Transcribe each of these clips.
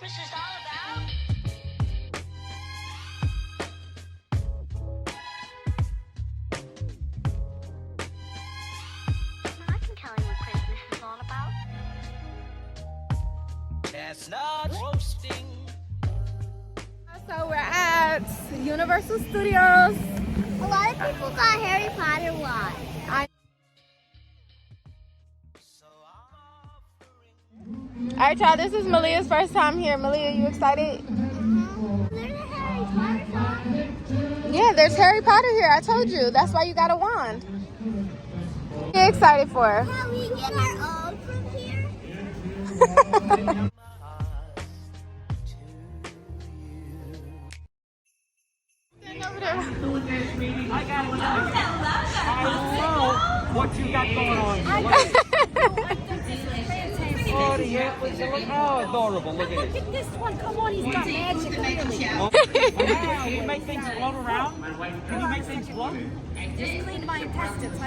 Christmas is all about. I can tell you what Christmas is all about. Chestnuts roasting. So we're at Universal Studios. A lot of people got Harry Potter watch. Alright y'all, this is Malia's first time here. Malia, you excited? There's a Harry Potter song. Yeah, there's Harry Potter here. I told you. That's why you got a wand. What are you excited for? Can we get our own from here? Over there. I know what you got going on. Oh, the antlers, they look adorable. Look at it. This one, come on, he's got magic. Can you make things float around? Can you make things float? Just clean my intestines.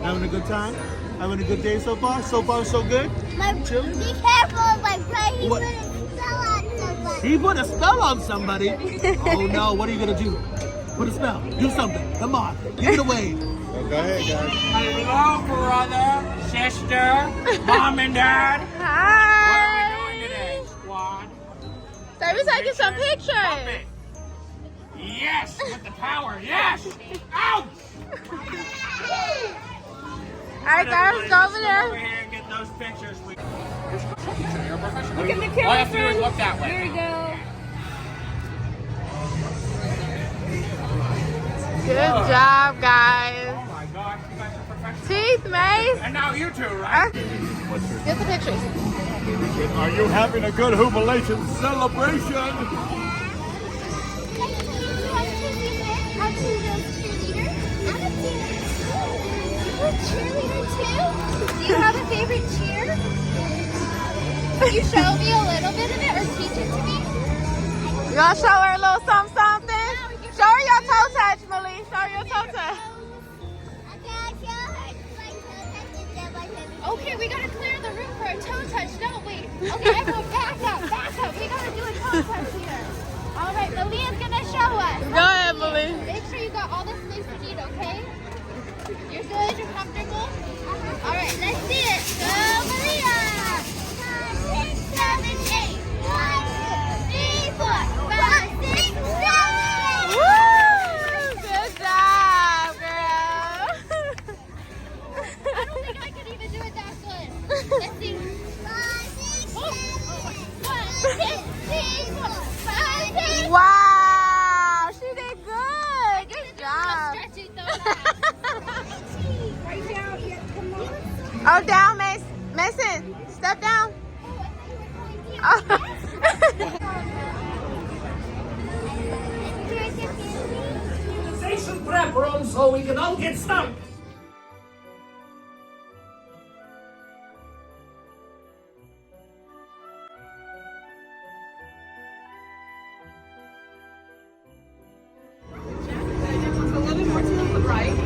Having a good time? Having a good day so far? So far, so good? Chilling? Be careful, my friend. He What? put a spell on somebody. He put a spell on somebody? Oh no, what are you gonna do? Put a spell. Do something. Come on. Give it away. Go ahead, guys. Hello, brother, sister, mom and dad. Hi. What are we doing today, squad? So we're taking some pictures. Yes, with the power, yes! Ouch! Alright guys, let's go over Over there. here and get those pictures. Look at the camera. All I have to do is look that way. Here we go. Good job, guys. Oh my gosh, you guys are professionals. Teeth, Mace. And now you two, right? Get the pictures. Are you having a good jubilation celebration? Cheerleader too? Do you have a favorite cheer? Can you show me a little bit of it or teach it to me? You gonna show her a little something, something? Show her your toe touch, Malie. Show her your toe touch. Okay, we gotta clear the room for a toe touch, don't we? Okay, everyone back up, back up. We gotta do a toe touch here. All right, Malia's gonna show us. Go ahead, Malie. Make sure you got all the space you need, okay? You're good? You're comfortable? All right, let's see it. Go, Malia! 5, 6, 7, 8. 1, 2, 3, 4, 5, 6, 7. Woo! Good job, girl. I don't think I could even do it that good. Let's see. 5, 6, 7, 8. 1, 2, 3, 4, 5, 6. Wow, she did good. Good job. Stretching though. Right now, yeah, come on. Oh, down, Mason. Step down. Oh. Say some prep room so we can all get stuck. A little bit more to the right.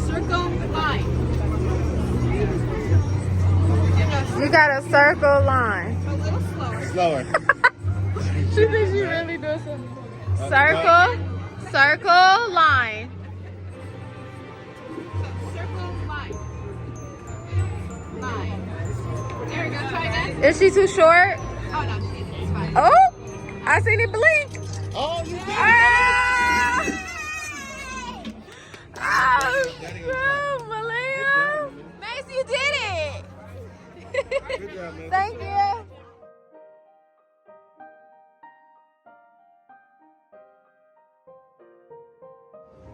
Circle line. You got a circle line. A little slower. Slower. She thinks she really does something. Circle, circle, line. Circle line. Line. There we go. Try again. Is she too short? Oh no, it's fine. Oh, I seen it blink. Oh, you did it. Ah! Oh, Malia. Mace, you did it. Good job, man. Thank you.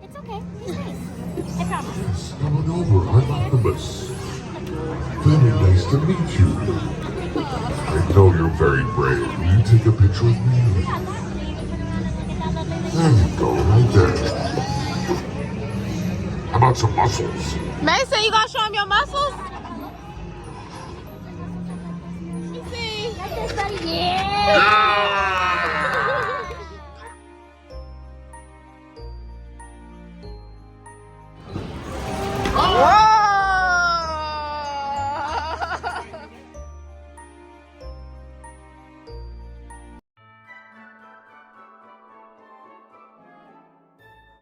It's okay. It's nice. I promise. Come on over, I'm Optimus. Very nice to meet you. I know you're very brave. Will you take a picture with me? There you go, right there. How about some muscles? Mason, you gonna show him your muscles? kiss, buddy. Yeah.